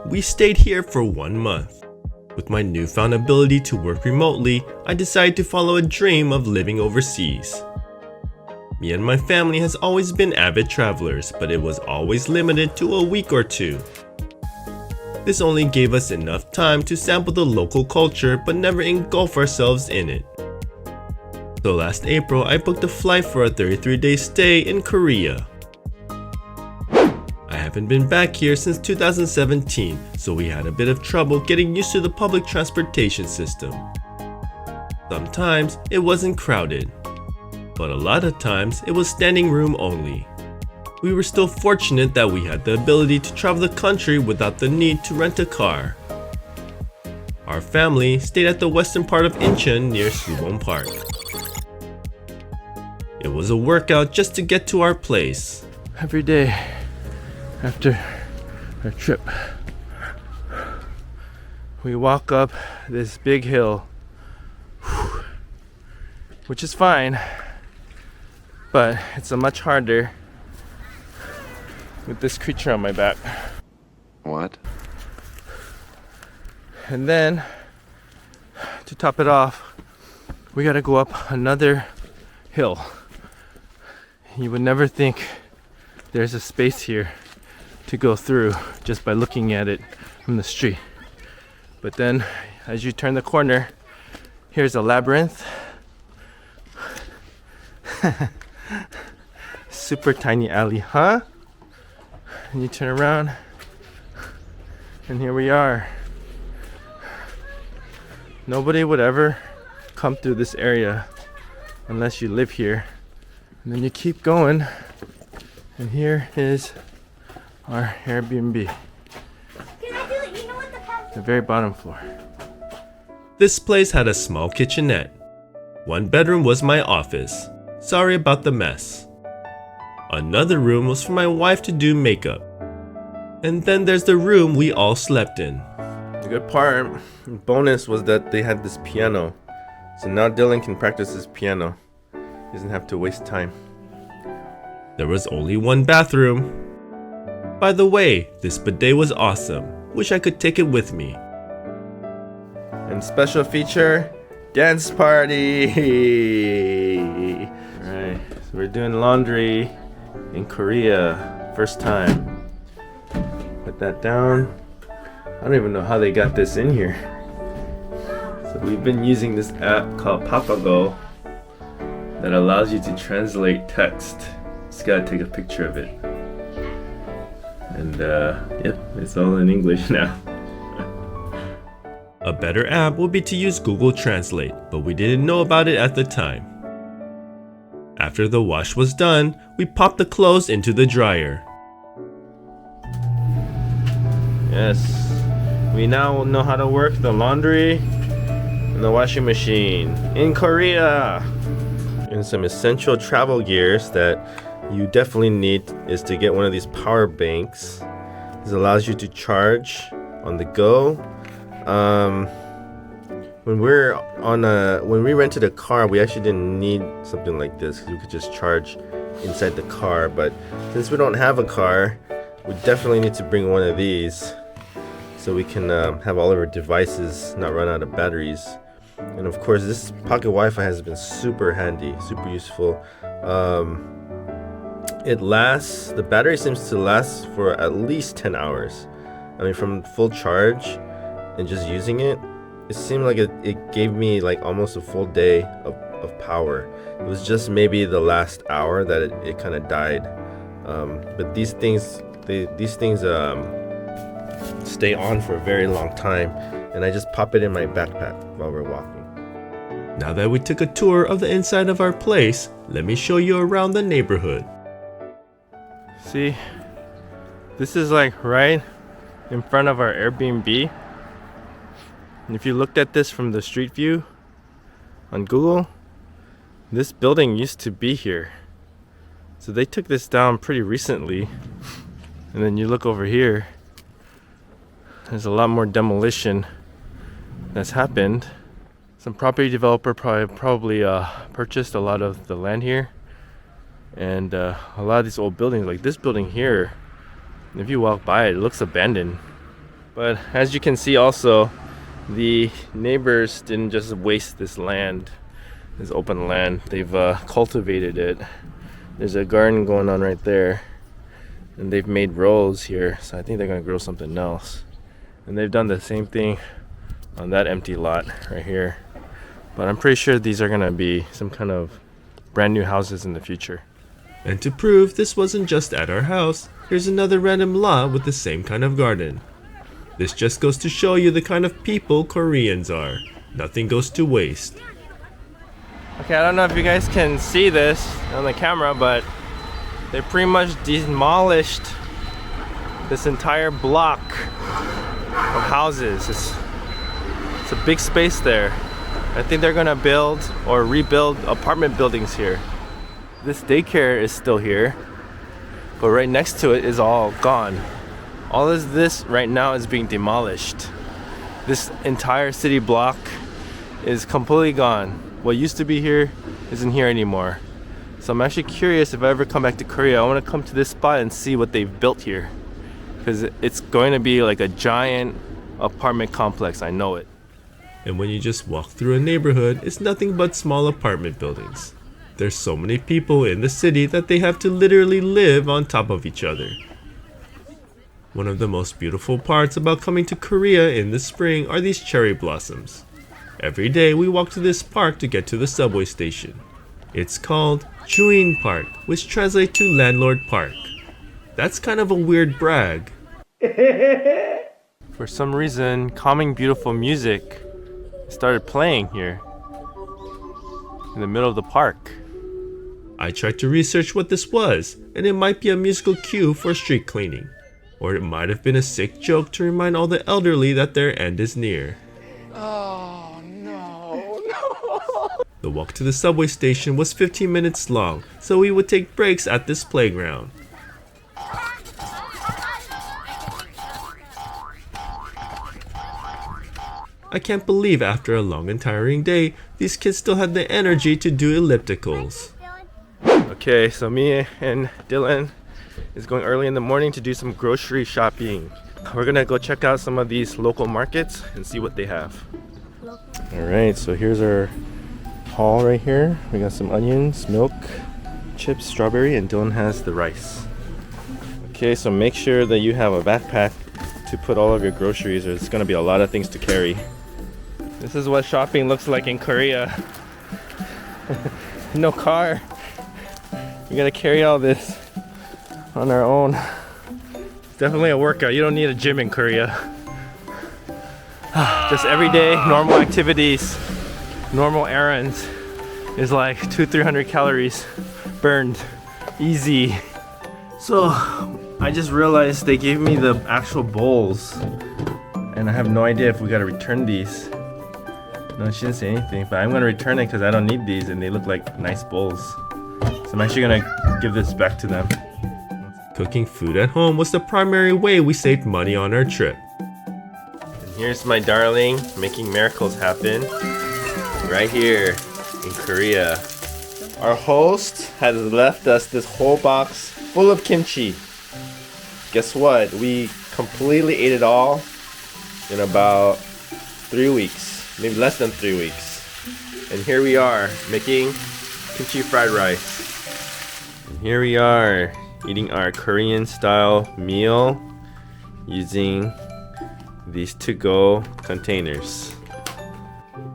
We stayed here for 1 month. With my newfound ability to work remotely, I decided to follow a dream of living overseas. Me and my family has always been avid travelers, but it was always limited to a week or two. This only gave us enough time to sample the local culture but never engulf ourselves in it. So last April, I booked a flight for a 33-day stay in Korea. I haven't been back here since 2017, so we had a bit of trouble getting used to the public transportation system. Sometimes it wasn't crowded, but a lot of times it was standing room only. We were still fortunate that we had the ability to travel the country without the need to rent a car. Our family stayed at the western part of Incheon near Subong Park. It was a workout just to get to our place. Every day after our trip, we walk up this big hill, which is fine, but it's a much harder with this creature on my back. What? And then, to top it off, we gotta go up another hill. You would never think there's a space here to go through just by looking at it from the street. But then, as you turn the corner, here's a labyrinth. Super tiny alley, huh? And you turn around, and here we are. Nobody would ever come through this area unless you live here. And then you keep going, and here is our Airbnb. The very bottom floor. This place had a small kitchenette. One bedroom was my office. Sorry about the mess. Another room was for my wife to do makeup. And then there's the room we all slept in. The good part, bonus, was that they had this piano. So now Dylan can practice his piano. He doesn't have to waste time. There was only one bathroom. By the way, this bidet was awesome. Wish I could take it with me. And special feature, dance party! Alright, so we're doing laundry in Korea. First time. Put that down. I don't even know how they got this in here. So we've been using this app called Papago that allows you to translate text. Just gotta take a picture of it. And yep, it's all in English now. A better app would be to use Google Translate, but we didn't know about it at the time. After the wash was done, we popped the clothes into the dryer. Yes, we now know how to work the laundry and the washing machine in Korea. And some essential travel gears that you definitely need is to get one of these power banks. This allows you to charge on the go. When we rented a car, we actually didn't need something like this because we could just charge inside the car. But since we don't have a car, we definitely need to bring one of these so we can have all of our devices not run out of batteries. And of course, this pocket Wi-Fi has been super handy, super useful. The battery seems to last for at least 10 hours. I mean, from full charge and just using it, it seemed like it gave me like almost a full day of power. It was just maybe the last hour that it kind of died. But these things stay on for a very long time, and I just pop it in my backpack while we're walking. Now that we took a tour of the inside of our place, let me show you around the neighborhood. See, this is like right in front of our Airbnb. And if you looked at this from the street view on Google, this building used to be here. So they took this down pretty recently. And then you look over here, there's a lot more demolition that's happened. Some property developer probably purchased a lot of the land here. And a lot of these old buildings, like this building here, if you walk by it, it looks abandoned. But as you can see also, the neighbors didn't just waste this land, this open land. They've cultivated it. There's a garden going on right there. And they've made rows here, so I think they're gonna grow something else. And they've done the same thing on that empty lot right here. But I'm pretty sure these are gonna be some kind of brand new houses in the future. And to prove this wasn't just at our house, here's another random lot with the same kind of garden. This just goes to show you the kind of people Koreans are. Nothing goes to waste. Okay, I don't know if you guys can see this on the camera, but they pretty much demolished this entire block of houses. It's a big space there. I think they're gonna build or rebuild apartment buildings here. This daycare is still here, but right next to it is all gone. All of this right now is being demolished. This entire city block is completely gone. What used to be here isn't here anymore. So I'm actually curious if I ever come back to Korea, I want to come to this spot and see what they've built here. Because it's going to be like a giant apartment complex, I know it. And when you just walk through a neighborhood, it's nothing but small apartment buildings. There's so many people in the city that they have to literally live on top of each other. One of the most beautiful parts about coming to Korea in the spring are these cherry blossoms. Every day we walk to this park to get to the subway station. It's called Juin Park, which translates to Landlord Park. That's kind of a weird brag. For some reason, calming beautiful music started playing here in the middle of the park. I tried to research what this was, and it might be a musical cue for street cleaning. Or it might have been a sick joke to remind all the elderly that their end is near. Oh, no. The walk to the subway station was 15 minutes long, so we would take breaks at this playground. I can't believe after a long and tiring day, these kids still had the energy to do ellipticals. Okay, so me and Dylan is going early in the morning to do some grocery shopping. We're gonna go check out some of these local markets and see what they have. Alright, so here's our haul right here. We got some onions, milk, chips, strawberry, and Dylan has the rice. Okay, so make sure that you have a backpack to put all of your groceries, or it's gonna be a lot of things to carry. This is what shopping looks like in Korea. No car. We gotta carry all this on our own. It's definitely a workout. You don't need a gym in Korea. Just everyday normal activities, normal errands is like 200-300 calories burned. Easy. So I just realized they gave me the actual bowls and I have no idea if we gotta return these. No, she didn't say anything, but I'm gonna return it because I don't need these and they look like nice bowls. So I'm actually gonna give this back to them. Cooking food at home was the primary way we saved money on our trip. And here's my darling making miracles happen right here in Korea. Our host has left us this whole box full of kimchi. Guess what? We completely ate it all in about 3 weeks, maybe less than 3 weeks. And here we are making kimchi fried rice. And here we are eating our Korean style meal using these to-go containers.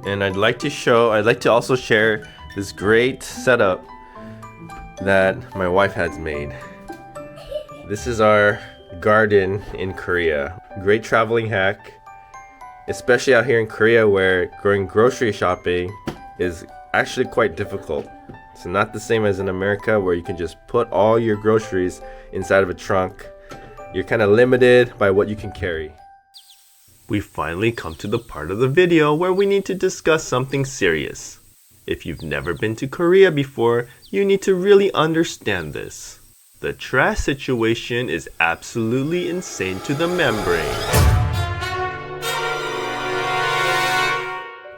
And I'd like to also share this great setup that my wife has made. This is our garden in Korea. Great traveling hack, especially out here in Korea where going grocery shopping is actually quite difficult. It's not the same as in America where you can just put all your groceries inside of a trunk. You're kind of limited by what you can carry. We finally come to the part of the video where we need to discuss something serious. If you've never been to Korea before, you need to really understand this. The trash situation is absolutely insane to the membrane.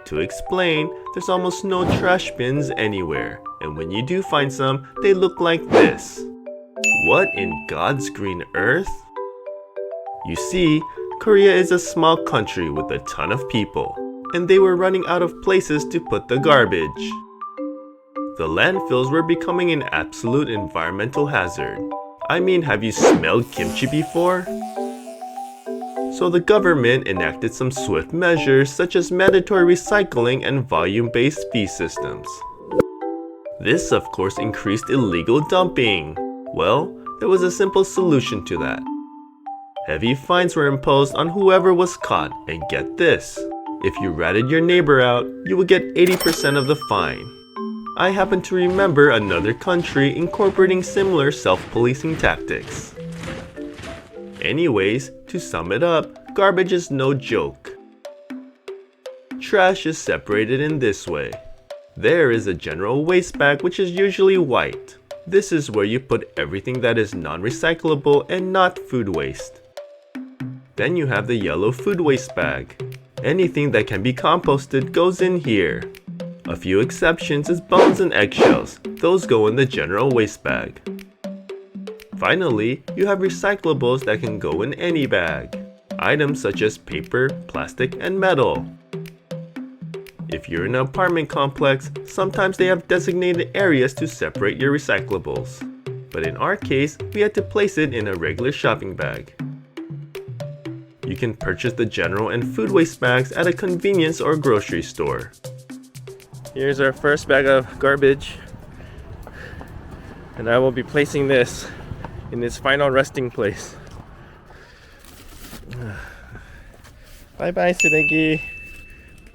To explain, there's almost no trash bins anywhere, and when you do find some, they look like this. What in God's green earth? You see, Korea is a small country with a ton of people, and they were running out of places to put the garbage. The landfills were becoming an absolute environmental hazard. I mean, have you smelled kimchi before? So the government enacted some swift measures such as mandatory recycling and volume-based fee systems. This of course increased illegal dumping. Well, there was a simple solution to that. Heavy fines were imposed on whoever was caught, and get this, if you ratted your neighbor out, you would get 80% of the fine. I happen to remember another country incorporating similar self-policing tactics. Anyways, to sum it up, garbage is no joke. Trash is separated in this way. There is a general waste bag which is usually white. This is where you put everything that is non-recyclable and not food waste. Then you have the yellow food waste bag. Anything that can be composted goes in here. A few exceptions is bones and eggshells. Those go in the general waste bag. Finally, you have recyclables that can go in any bag. Items such as paper, plastic, and metal. If you're in an apartment complex, sometimes they have designated areas to separate your recyclables. But in our case, we had to place it in a regular shopping bag. You can purchase the general and food waste bags at a convenience or grocery store. Here's our first bag of garbage. And I will be placing this in its final resting place. Bye bye, Sidegi.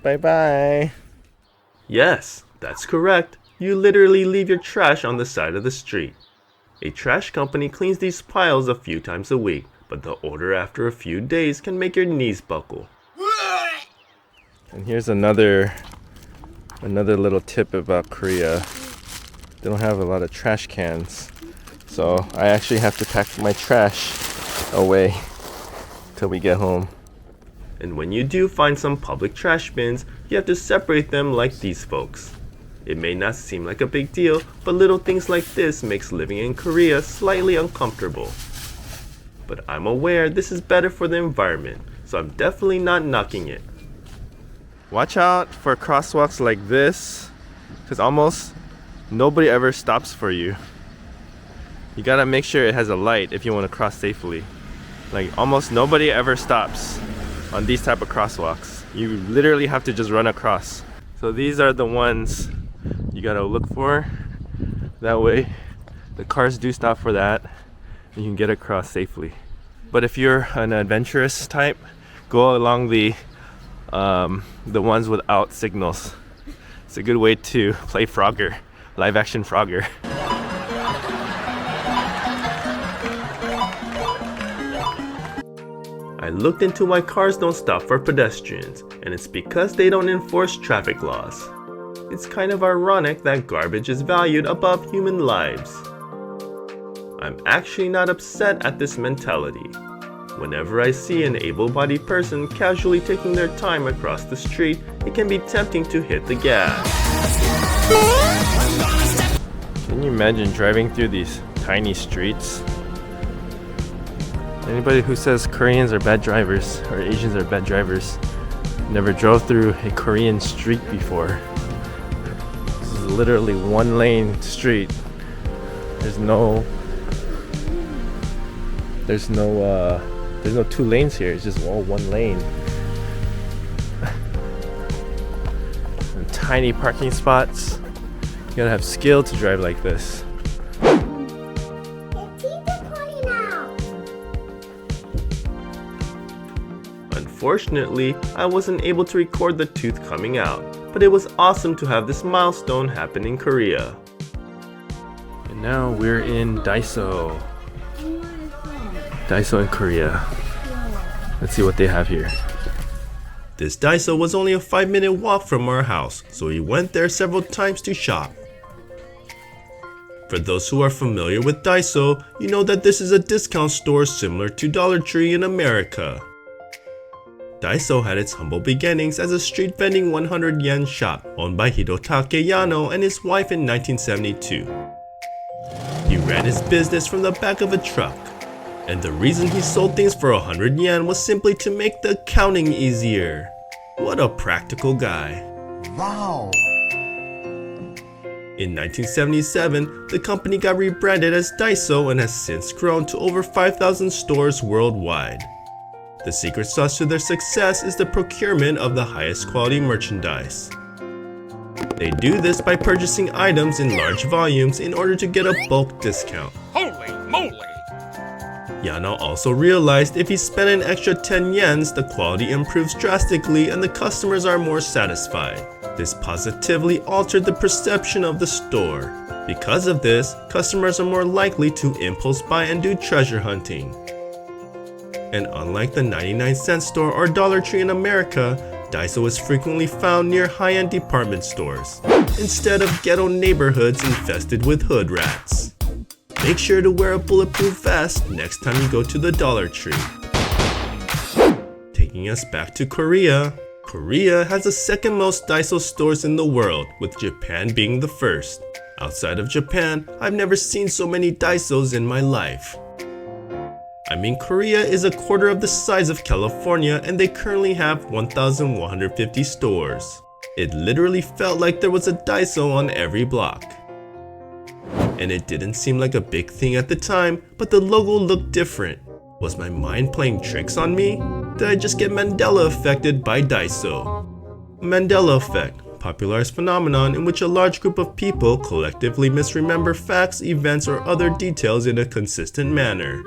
Bye bye. Yes, that's correct. You literally leave your trash on the side of the street. A trash company cleans these piles a few times a week, but the odor after a few days can make your knees buckle. And here's another little tip about Korea. They don't have a lot of trash cans. So I actually have to pack my trash away till we get home. And when you do find some public trash bins, you have to separate them like these folks. It may not seem like a big deal, but little things like this makes living in Korea slightly uncomfortable. But I'm aware this is better for the environment, so I'm definitely not knocking it. Watch out for crosswalks like this, because almost nobody ever stops for you. You gotta make sure it has a light if you want to cross safely. Like almost nobody ever stops on these type of crosswalks. You literally have to just run across. So these are the ones you gotta look for. That way the cars do stop for that and you can get across safely. But if you're an adventurous type, go along the ones without signals. It's a good way to play Frogger, live action Frogger. I looked into why cars don't stop for pedestrians, and it's because they don't enforce traffic laws. It's kind of ironic that garbage is valued above human lives. I'm actually not upset at this mentality. Whenever I see an able-bodied person casually taking their time across the street, it can be tempting to hit the gas. Can you imagine driving through these tiny streets? Anybody who says Koreans are bad drivers or Asians are bad drivers never drove through a Korean street before. This is literally one lane street. There's no two lanes here. It's just all one lane. And tiny parking spots. You gotta have skill to drive like this. Unfortunately, I wasn't able to record the tooth coming out, but it was awesome to have this milestone happen in Korea. And now we're in Daiso. Daiso in Korea. Let's see what they have here. This Daiso was only a 5-minute walk from our house, so we went there several times to shop. For those who are familiar with Daiso, you know that this is a discount store similar to Dollar Tree in America. Daiso had its humble beginnings as a street vending 100 yen shop owned by Hirotake Yano and his wife in 1972. He ran his business from the back of a truck, And the reason he sold things for 100 yen was simply to make the accounting easier. What a practical guy. Wow. In 1977, the company got rebranded as Daiso and has since grown to over 5,000 stores worldwide. The secret sauce to their success is the procurement of the highest quality merchandise. They do this by purchasing items in large volumes in order to get a bulk discount. Holy moly. Yano also realized if he spent an extra 10 yens, the quality improves drastically and the customers are more satisfied. This positively altered the perception of the store. Because of this, customers are more likely to impulse buy and do treasure hunting. And unlike the 99-cent store or Dollar Tree in America, Daiso is frequently found near high-end department stores, instead of ghetto neighborhoods infested with hood rats. Make sure to wear a bulletproof vest next time you go to the Dollar Tree. Taking us back to Korea. Korea has the second most Daiso stores in the world, with Japan being the first. Outside of Japan, I've never seen so many Daisos in my life. I mean, Korea is a quarter of the size of California and they currently have 1,150 stores. It literally felt like there was a Daiso on every block. And it didn't seem like a big thing at the time, but the logo looked different. Was my mind playing tricks on me? Did I just get Mandela affected by Daiso? Mandela effect, popularized phenomenon in which a large group of people collectively misremember facts, events, or other details in a consistent manner.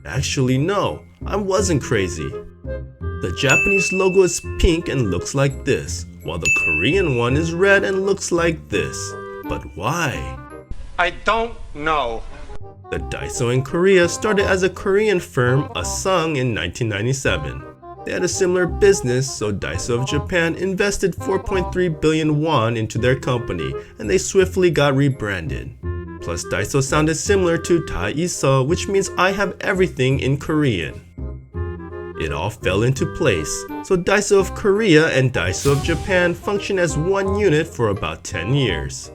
Actually, no, I wasn't crazy. The Japanese logo is pink and looks like this, while the Korean one is red and looks like this. But why? I don't know. The Daiso in Korea started as a Korean firm, Asung, in 1997. They had a similar business, so Daiso of Japan invested 4.3 billion won into their company, and they swiftly got rebranded. Plus, Daiso sounded similar to Daiso, which means I have everything in Korean. It all fell into place, so Daiso of Korea and Daiso of Japan functioned as one unit for about 10 years.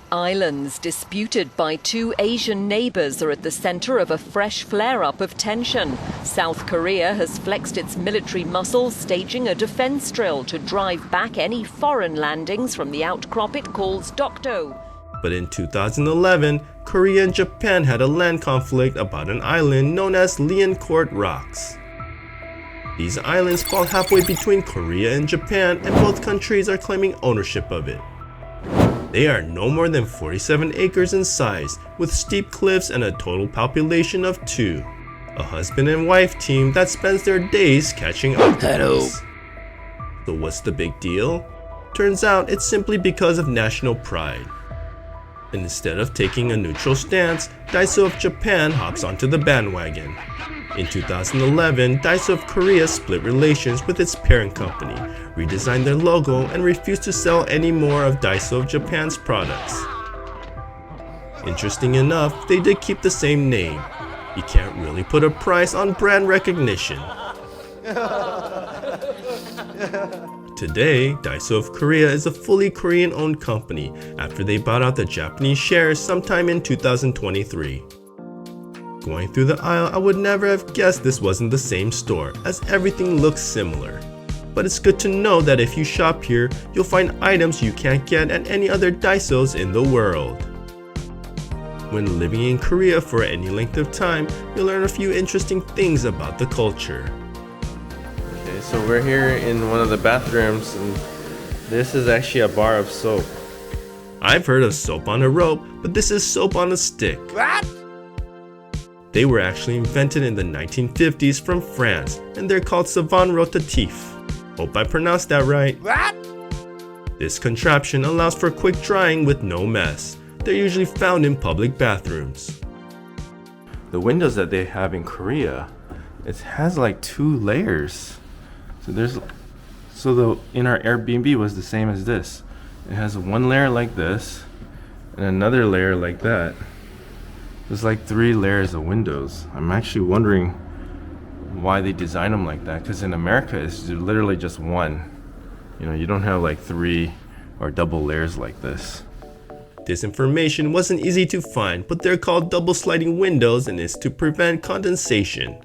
Islands disputed by two Asian neighbors are at the center of a fresh flare-up of tension. South Korea has flexed its military muscle, staging a defense drill to drive back any foreign landings from the outcrop it calls Dokdo. But in 2011, Korea and Japan had a land conflict about an island known as Liancourt Rocks. These islands fall halfway between Korea and Japan, and both countries are claiming ownership of it. They are no more than 47 acres in size, with steep cliffs and a total population of 2. A husband and wife team that spends their days catching octopus. So what's the big deal? Turns out it's simply because of national pride. And instead of taking a neutral stance, Daiso of Japan hops onto the bandwagon. In 2011, Daiso of Korea split relations with its parent company, redesigned their logo, and refused to sell any more of Daiso of Japan's products. Interesting enough, they did keep the same name. You can't really put a price on brand recognition. Today, Daiso of Korea is a fully Korean-owned company after they bought out the Japanese shares sometime in 2023. Going through the aisle, I would never have guessed this wasn't the same store, as everything looks similar. But it's good to know that if you shop here, you'll find items you can't get at any other Daisos in the world. When living in Korea for any length of time, you'll learn a few interesting things about the culture. Okay, so we're here in one of the bathrooms, and this is actually a bar of soap. I've heard of soap on a rope, but this is soap on a stick. What? They were actually invented in the 1950s from France, and they're called savon rotatif. Hope I pronounced that right. What? This contraption allows for quick drying with no mess. They're usually found in public bathrooms. The windows that they have in Korea, it has like 2 layers. So in our Airbnb was the same as this. It has one layer like this and another layer like that. There's like 3 layers of windows. I'm actually wondering why they design them like that, because in America it's literally just one. You know, you don't have like 3 or double layers like this. This information wasn't easy to find, but they're called double sliding windows and is to prevent condensation.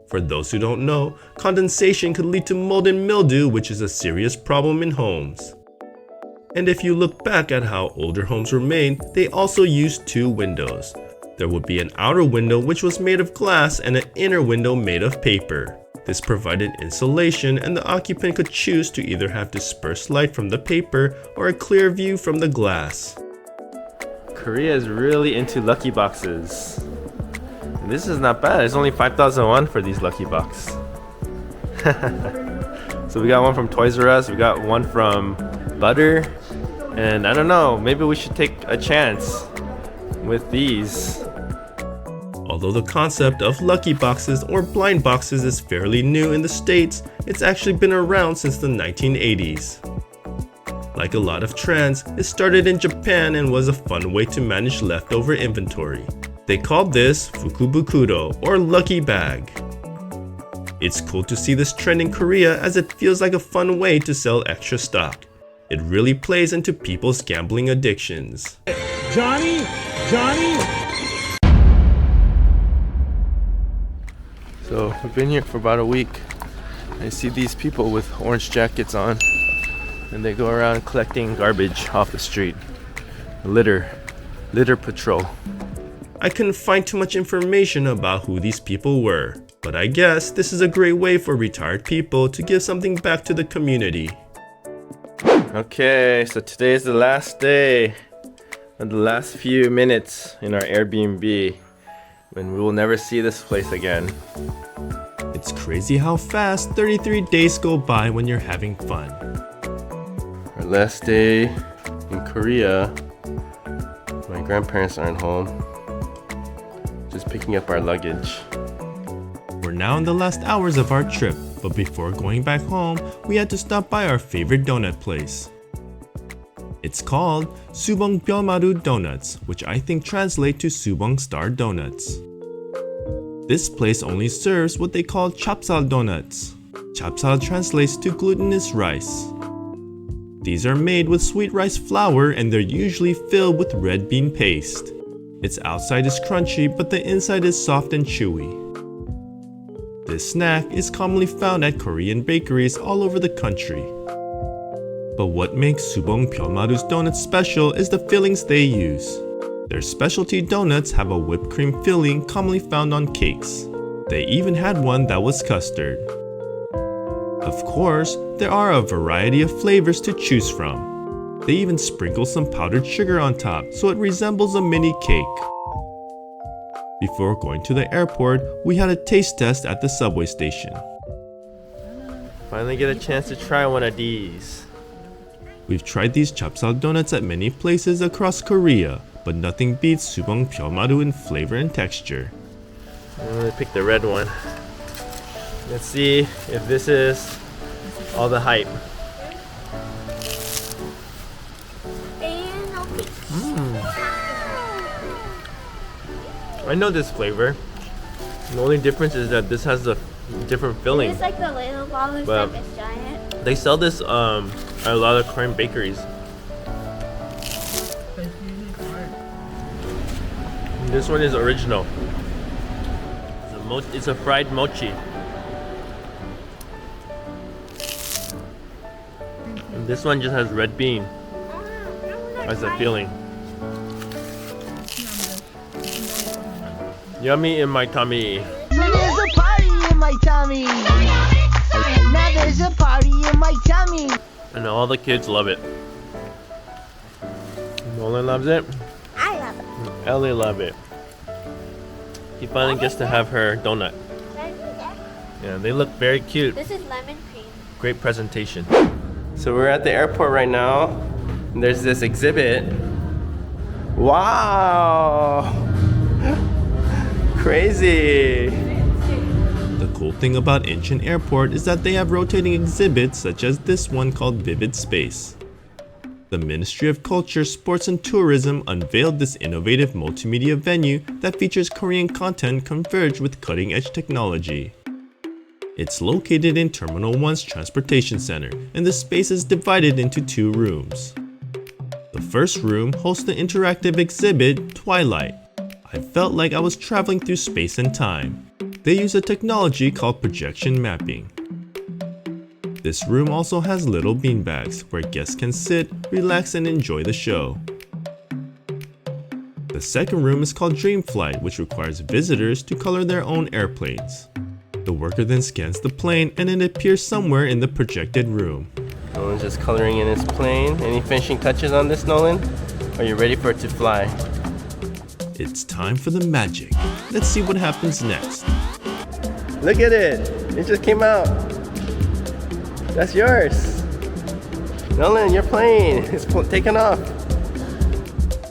For those who don't know, condensation could lead to mold and mildew, which is a serious problem in homes. And if you look back at how older homes were made, they also used two windows. There would be an outer window which was made of glass and an inner window made of paper. This provided insulation and the occupant could choose to either have dispersed light from the paper or a clear view from the glass. Korea is really into lucky boxes. And this is not bad. It's only 5,000 won for these lucky box. So we got one from Toys R Us, we got one from Butter, and I don't know, maybe we should take a chance with these. Although the concept of lucky boxes or blind boxes is fairly new in the States, it's actually been around since the 1980s. Like a lot of trends, it started in Japan and was a fun way to manage leftover inventory. They called this fukubukuro or lucky bag. It's cool to see this trend in Korea as it feels like a fun way to sell extra stock. It really plays into people's gambling addictions. Johnny! So we've been here for about a week. I see these people with orange jackets on, and they go around collecting garbage off the street. Litter patrol. I couldn't find too much information about who these people were, but I guess this is a great way for retired people to give something back to the community. Okay, so today is the last day and the last few minutes in our Airbnb, when we will never see this place again. It's crazy how fast 33 days go by when you're having fun. Our last day in Korea. My grandparents aren't home. Just picking up our luggage. We're now in the last hours of our trip, but before going back home, we had to stop by our favorite donut place. It's called Subong Byeolmaru Donuts, which I think translate to Subong Star Donuts. This place only serves what they call chapsal donuts. Chapsal translates to glutinous rice. These are made with sweet rice flour and they're usually filled with red bean paste. Its outside is crunchy, but the inside is soft and chewy. This snack is commonly found at Korean bakeries all over the country. But what makes Subong Byeolmaru's donuts special is the fillings they use. Their specialty donuts have a whipped cream filling commonly found on cakes. They even had one that was custard. Of course, there are a variety of flavors to choose from. They even sprinkle some powdered sugar on top so it resembles a mini cake. Before going to the airport, we had a taste test at the subway station. Finally get a chance to try one of these. We've tried these chapsal donuts at many places across Korea, but nothing beats Subong Byeolmaru in flavor and texture. I'm gonna pick the red one. Let's see if this is all the hype. I know this flavor. The only difference is that this has a different filling. It's like the little ball is But- like it's giant. They sell this at a lot of Korean bakeries. This one is original. It's a fried mochi. And this one just has red bean as a filling. Yummy in my tummy. So there's a party in my tummy. Now there's a party in my tummy. And all the kids love it. Nolan loves it. I love it. Ellie loves it. He finally gets to have her donut. Yeah, they look very cute. This is lemon cream. Great presentation. So we're at the airport right now. And there's this exhibit. Wow! Crazy! The cool thing about Incheon Airport is that they have rotating exhibits such as this one called Vivid Space. The Ministry of Culture, Sports and Tourism unveiled this innovative multimedia venue that features Korean content converged with cutting-edge technology. It's located in Terminal 1's Transportation Center, and the space is divided into two rooms. The first room hosts the interactive exhibit Twilight. I felt like I was traveling through space and time. They use a technology called projection mapping. This room also has little beanbags where guests can sit, relax, and enjoy the show. The second room is called Dream Flight, which requires visitors to color their own airplanes. The worker then scans the plane and it appears somewhere in the projected room. Nolan's just coloring in his plane. Any finishing touches on this, Nolan? Are you ready for it to fly? It's time for the magic. Let's see what happens next. Look at it! It just came out! That's yours! Nolan, your plane! It's taken off!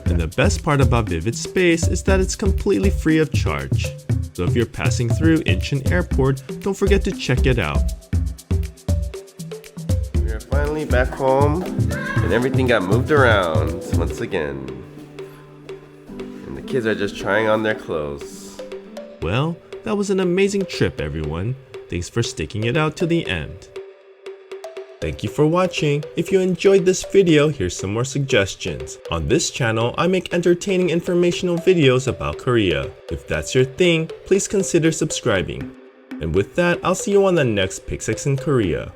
And the best part about Vivid Space is that it's completely free of charge. So if you're passing through Incheon Airport, don't forget to check it out. We are finally back home, and everything got moved around once again. And the kids are just trying on their clothes. Well, that was an amazing trip, everyone. Thanks for sticking it out to the end. Thank you for watching. If you enjoyed this video, here's some more suggestions. On this channel, I make entertaining informational videos about Korea. If that's your thing, please consider subscribing. And with that, I'll see you on the next Pixex in Korea.